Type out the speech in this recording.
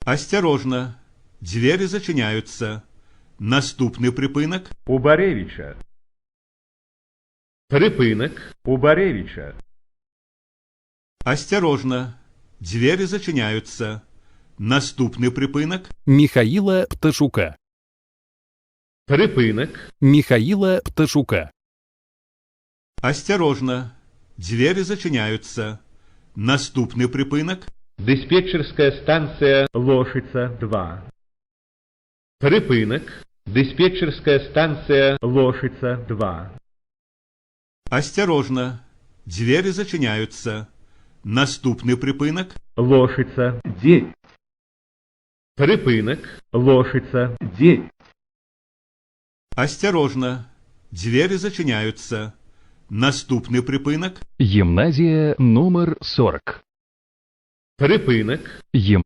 Осторожно, двері зачиняються. Наступний припинок У Баревича. Припинок. У Баревича. Осторожно, двері зачиняються. Наступний припинок Михаила Пташука. Припинок. Михаила Пташука. Осторожно, двері зачиняються. Наступний припинок Диспетчерская станция Лошица 2. Припинок. Диспетчерская станция Лошица 2. Осторожно, двері зачиняються. Наступний припинок Лошица 9. Припинок. Лошица 9. Осторожно, двері зачиняються. Наступний припинок Гимназия номер 40. Припинок.